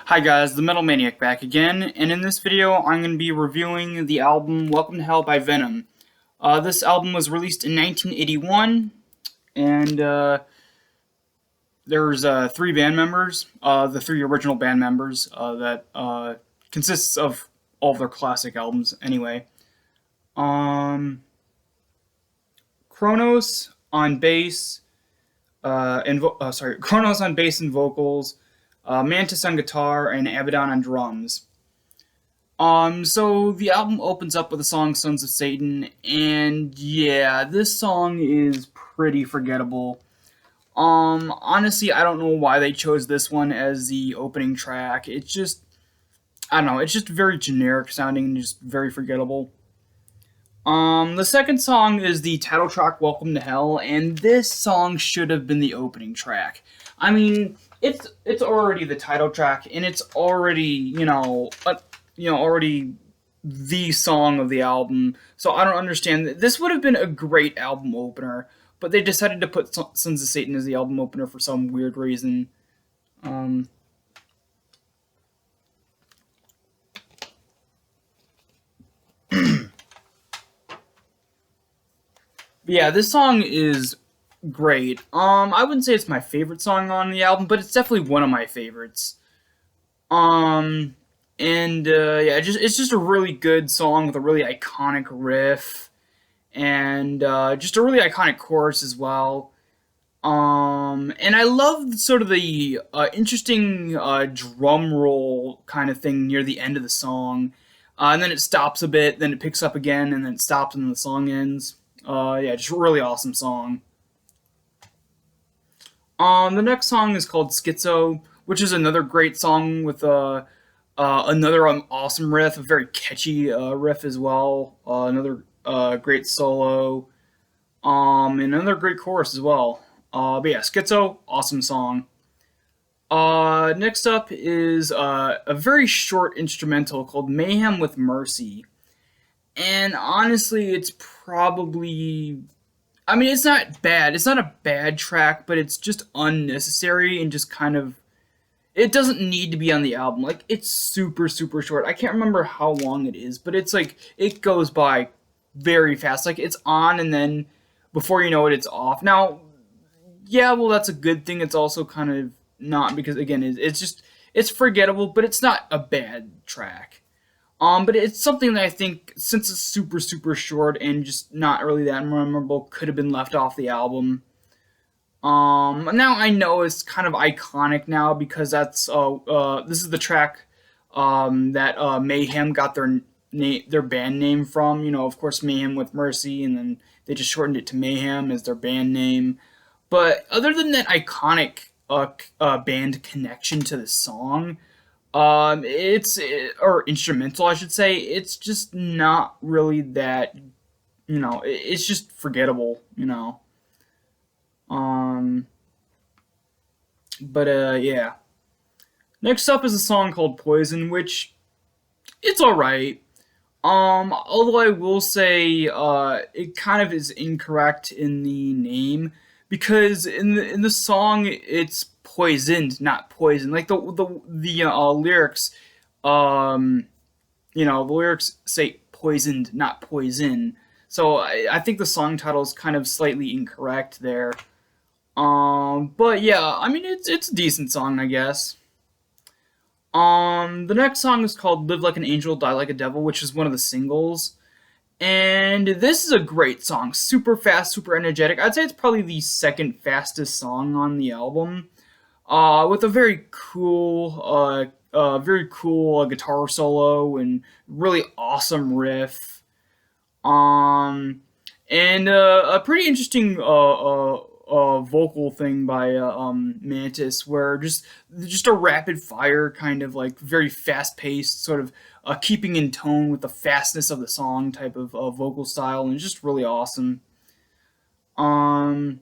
Hi guys, the Metal Maniac back again, and in this video I'm going to be reviewing the album Welcome to Hell by Venom. This album was released in 1981, and there's three band members, the three original band members, that consists of all of their classic albums anyway. Kronos on bass, Kronos on bass and vocals, Mantis on guitar, and Abaddon on drums. So the album opens up with the song Sons of Satan, and yeah, this song is pretty forgettable. Honestly, I don't know why they chose this one as the opening track. I don't know, it's just very generic sounding and just very forgettable. The second song is the title track, Welcome to Hell, and this song should have been the opening track. I mean, it's already the title track, and it's already, already the song of the album, so I don't understand. This would have been a great album opener, but they decided to put Sons of Satan as the album opener for some weird reason. Yeah, this song is great. I wouldn't say it's my favorite song on the album, but it's definitely one of my favorites. Um, yeah, it's just a really good song with a really iconic riff and just a really iconic chorus as well. And I love sort of the interesting drum roll kind of thing near the end of the song. And then it stops a bit, then it picks up again, and then it stops, and then the song ends. Yeah, just a really awesome song. The next song is called Schizo, which is another great song with another awesome riff, a very catchy riff as well. Another great solo, and another great chorus as well. But yeah, Schizo, awesome song. Next up is a very short instrumental called Mayhem with Mercy. And honestly, it's probably. I mean, it's not bad. It's not a bad track, but it's just unnecessary and just kind of. It doesn't need to be on the album. Like, it's super, super short. I can't remember how long it is, but it's like. It goes by very fast. Like, it's on, and then before you know it, it's off. Now, yeah, well, that's a good thing. It's also kind of not, because, again, it's just. It's forgettable, but it's not a bad track. But it's something that I think, since it's super, super short and just not really that memorable, could have been left off the album. Now I know it's kind of iconic now because this is the track that Mayhem got their band name from. You know, of course, Mayhem with Mercy, and then they just shortened it to Mayhem as their band name. But other than that iconic band connection to the song, or instrumental, I should say. It's just not really that, it's just forgettable, Um, but yeah. Next up is a song called Poison, which it's all right. Although I will say, it kind of is incorrect in the name, because in the song it's poisoned, not poison. Like the lyrics, the lyrics say poisoned, not poison. So I think the song title is kind of slightly incorrect there. But yeah, I mean it's a decent song, I guess. The next song is called "Live Like an Angel, Die Like a Devil," which is one of the singles. And this is a great song. Super fast, super energetic. I'd say it's probably the second fastest song on the album. With a very cool guitar solo and really awesome riff. Um, and a pretty interesting vocal thing by Mantis, where just a rapid fire kind of like very fast paced, sort of keeping in tone with the fastness of the song type of vocal style, and it's just really awesome. Um,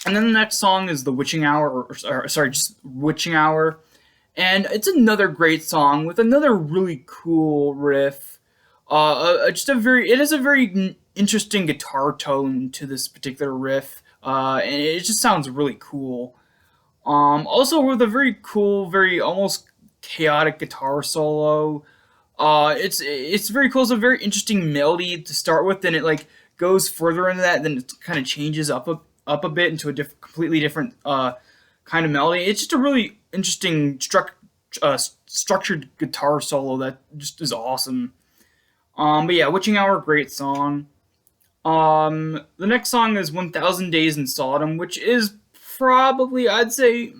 and then the next song is The Witching Hour, or sorry, just Witching Hour. And it's another great song with another really cool riff. It has a very interesting guitar tone to this particular riff, and it just sounds really cool. Also with a very cool, very almost chaotic guitar solo. It's very cool. It's a very interesting melody to start with, then it like goes further into that, then it kind of changes up a bit into a completely different kind of melody. It's just a really interesting structured guitar solo that just is awesome. But yeah, Witching Hour, great song. The next song is 1000 Days in Sodom, which is probably, I'd say,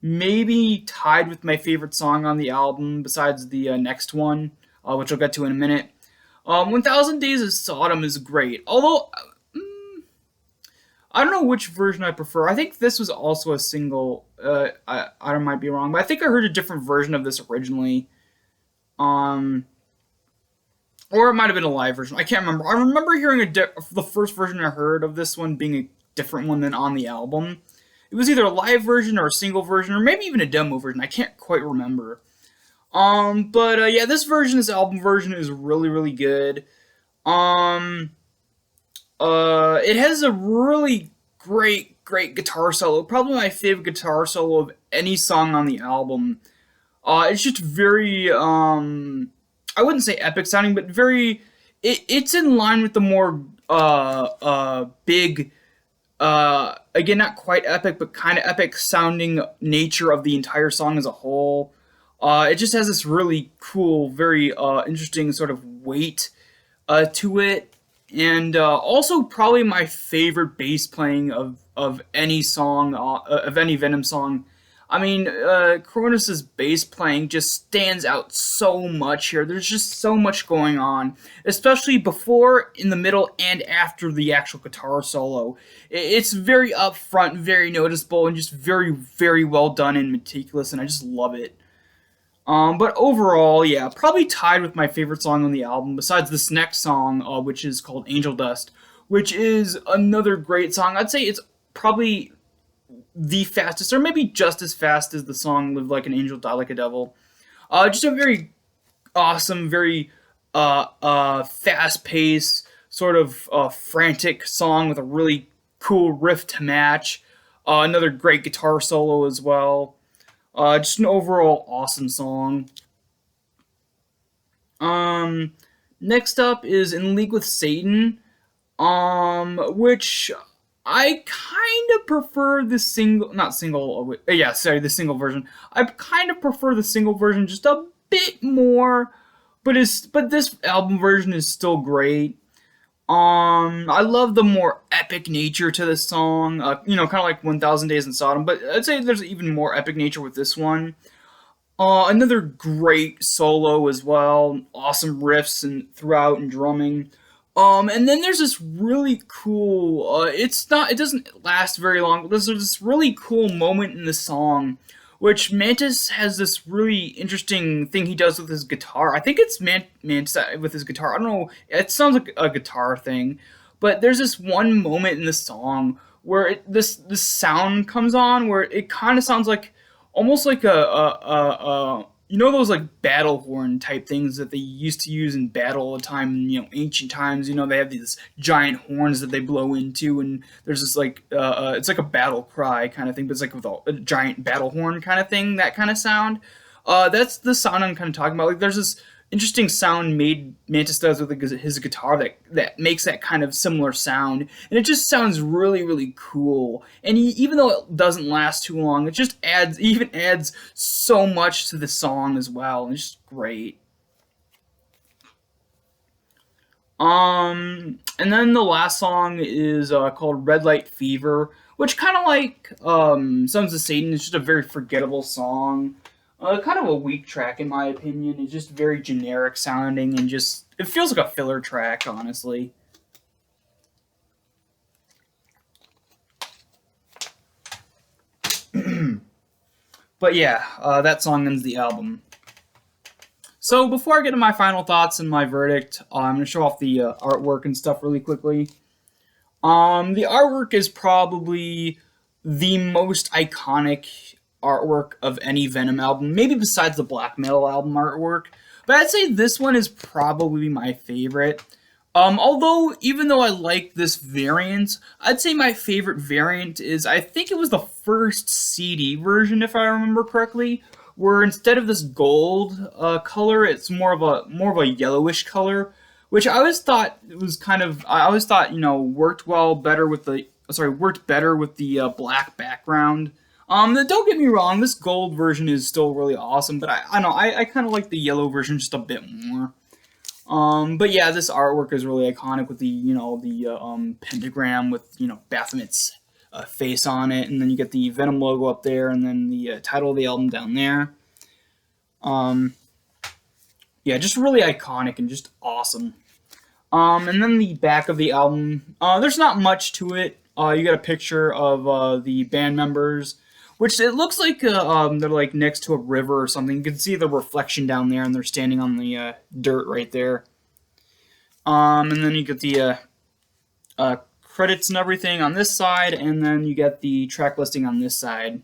maybe tied with my favorite song on the album, besides the next one, which I'll get to in a minute. 1000 Days of Sodom is great, although I don't know which version I prefer. I think this was also a single. I might be wrong, but I think I heard a different version of this originally. Um, or it might have been a live version. I can't remember. I remember hearing the first version I heard of this one being a different one than on the album. It was either a live version or a single version, or maybe even a demo version. I can't quite remember. But yeah, this album version, is really, really good. Um, it has a really great guitar solo. Probably my favorite guitar solo of any song on the album. It's just very, I wouldn't say epic sounding, but very, it's in line with the more, big, again, not quite epic, but kind of epic sounding nature of the entire song as a whole. It just has this really cool, very interesting sort of weight to it, and also probably my favorite bass playing of any song, of any Venom song. I mean, Cronus's bass playing just stands out so much here. There's just so much going on, especially before, in the middle, and after the actual guitar solo. It's very upfront, very noticeable, and just very, very well done and meticulous, and I just love it. But overall, yeah, probably tied with my favorite song on the album, besides this next song, which is called Angel Dust, which is another great song. I'd say it's probably the fastest, or maybe just as fast as the song Live Like an Angel, Die Like a Devil. Just a very awesome, very fast paced, sort of frantic song with a really cool riff to match. Another great guitar solo as well. Just an overall awesome song. Um, Next up is In League with Satan, which I kind of prefer the single, not single, yeah, sorry, the single version. I kind of prefer the single version just a bit more, but this album version is still great. I love the more epic nature to this song. Kind of like 1000 Days in Sodom, but I'd say there's even more epic nature with this one. Another great solo as well. Awesome riffs and throughout and drumming. And then there's this really cool. It doesn't last very long, but there's this really cool moment in the song, which Mantis has this really interesting thing he does with his guitar. I think it's Mantis with his guitar. I don't know. It sounds like a guitar thing, but there's this one moment in the song where this sound comes on where it kind of sounds like almost like a those like battle horn type things that they used to use in battle all the time in ancient times. They have these giant horns that they blow into, and there's this like it's like a battle cry kind of thing, but it's like with a giant battle horn kind of thing, that kind of sound. That's the sound I'm kind of talking about. Like there's this interesting sound made Mantis does with his guitar that makes that kind of similar sound, and it just sounds really, really cool. And even though it doesn't last too long, it just adds so much to the song as well, and it's just great. And then the last song is called Red Light Fever, which kind of like Sons of Satan is just a very forgettable song. Kind of a weak track in my opinion. It's just very generic sounding and just it feels like a filler track, honestly. But yeah, that song ends the album. So before I get to my final thoughts and my verdict, I'm going to show off the artwork and stuff really quickly. The artwork is probably the most iconic artwork of any Venom album, maybe besides the Black Metal album artwork. But I'd say this one is probably my favorite. Although, even though I like this variant, I'd say my favorite variant is, I think it was the first CD version, if I remember correctly, where instead of this gold color, it's more of a yellowish color, which I always thought it was kind of, I always thought, worked better with the black background. Don't get me wrong, this gold version is still really awesome, but I don't know, I kind of like the yellow version just a bit more. But yeah, this artwork is really iconic with the pentagram with Baphomet's face on it, and then you get the Venom logo up there, and then the title of the album down there. Um, yeah, just really iconic and just awesome. And then the back of the album, there's not much to it. You got a picture of the band members, which it looks like they're like next to a river or something. You can see the reflection down there, and they're standing on the dirt right there. And then you get the credits and everything on this side, and then you get the track listing on this side.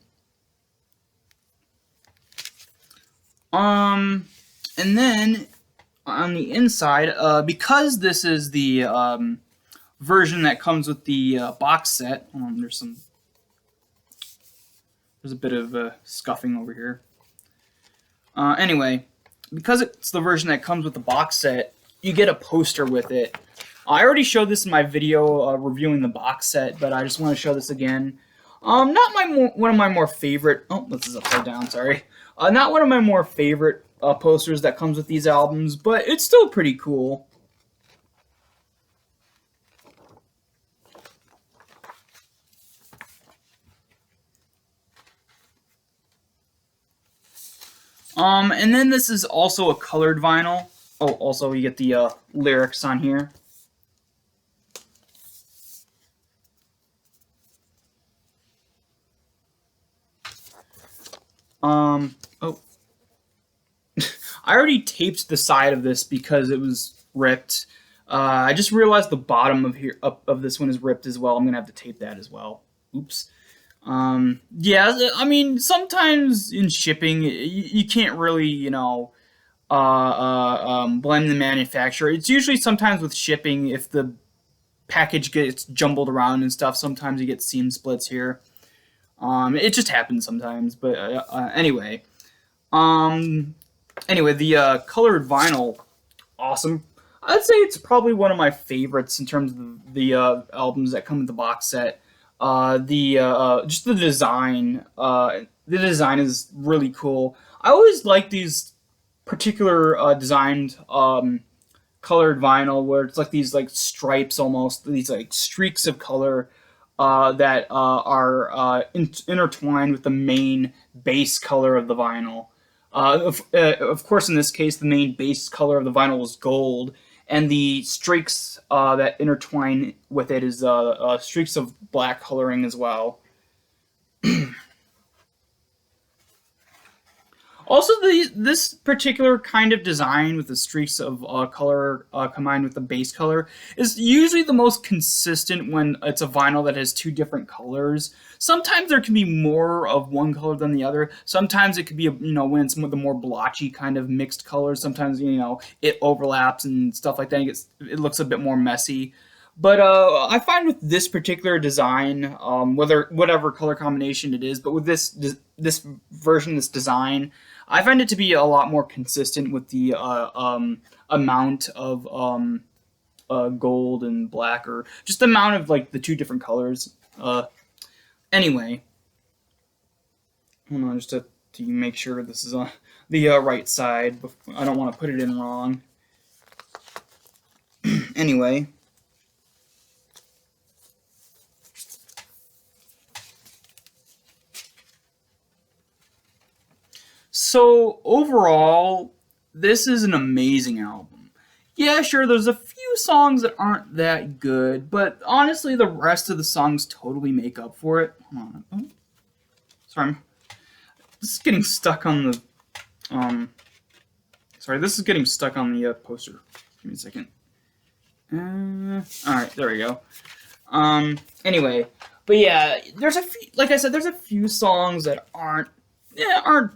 And then on the inside, because this is the version that comes with the box set. There's a bit of scuffing over here. Anyway, because it's the version that comes with the box set, you get a poster with it. I already showed this in my video reviewing the box set, but I just want to show this again. Not one of my more favorite. Oh, this is upside down. Sorry. Not one of my more favorite posters that comes with these albums, but it's still pretty cool. And then this is also a colored vinyl. Oh, also you get the lyrics on here. Oh. I already taped the side of this because it was ripped. I just realized the bottom of this one is ripped as well. I'm gonna have to tape that as well. Oops. Yeah, I mean, sometimes in shipping, you can't really, blame the manufacturer. It's usually sometimes with shipping, if the package gets jumbled around and stuff, sometimes you get seam splits here. It just happens sometimes, but anyway. Anyway, the colored vinyl, awesome. I'd say it's probably one of my favorites in terms of the albums that come with the box set. Just the design. The design is really cool. I always like these particular designed colored vinyl where it's like these like stripes almost, these like streaks of color that are intertwined with the main base color of the vinyl. Of course, in this case, the main base color of the vinyl is gold, and the streaks that intertwine with it is streaks of black coloring as well. Also, this particular kind of design with the streaks of color combined with the base color is usually the most consistent when it's a vinyl that has two different colors. Sometimes there can be more of one color than the other. Sometimes it could be, when it's the more blotchy kind of mixed colors. Sometimes, it overlaps and stuff like that. It looks a bit more messy. But I find with this particular design, whatever color combination it is, but with this version, this design, I find it to be a lot more consistent with the amount of gold and black, or just the amount of like the two different colors. Anyway, hold on just to make sure this is on the right side. I don't want to put it in wrong. Anyway. So, overall, this is an amazing album. Yeah, sure, there's a few songs that aren't that good, but honestly, the rest of the songs totally make up for it. Hold on. Oh, sorry, this is getting stuck on the, this is getting stuck on the poster. Give me a second. Alright, there we go. Anyway, but yeah, there's a few, like I said, there's a few songs that aren't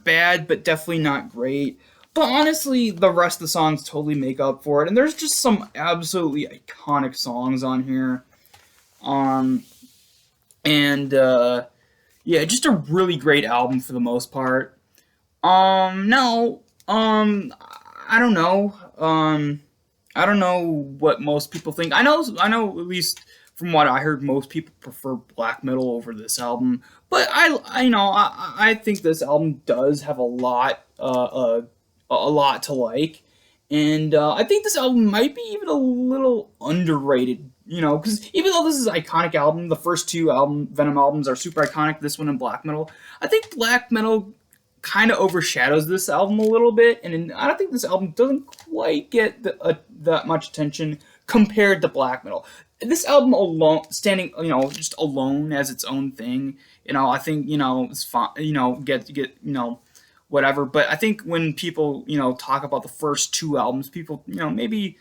bad, but definitely not great. but honestly, the rest of the songs totally make up for it, and there's just some absolutely iconic songs on here. Um, and yeah, just a really great album for the most part. No, I don't know. I don't know what most people think. I know at least from what I heard, most people prefer black metal over this album. But I think this album does have a lot to like, and I think this album might be even a little underrated. You know, because even though this is an iconic album, the first two Venom albums are super iconic. This one and black metal, I think black metal kind of overshadows this album a little bit, and I don't think this album doesn't quite get that much attention compared to black metal. This album alone, standing, just alone as its own thing, I think it's fine. Get whatever. But I think when people talk about the first two albums, people maybe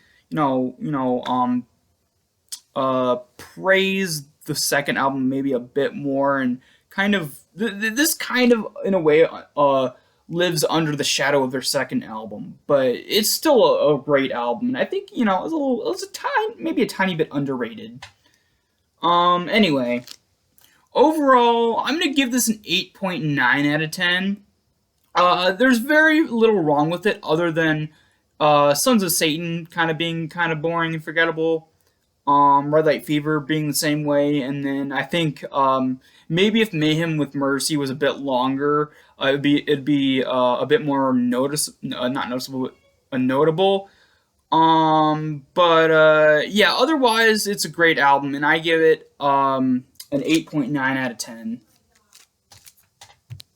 praise the second album maybe a bit more, and kind of this kind of in a way lives under the shadow of their second album, but it's still a great album, and I think it's a tiny, maybe a tiny bit underrated. Anyway, overall, I'm gonna give this an 8.9 out of 10. There's very little wrong with it other than Sons of Satan kind of being kind of boring and forgettable. Red Light Fever being the same way, and then I think maybe if Mayhem with Mercy was a bit longer, it'd be a bit more not noticeable, but notable. But yeah, otherwise it's a great album, and I give it an 8.9 out of 10.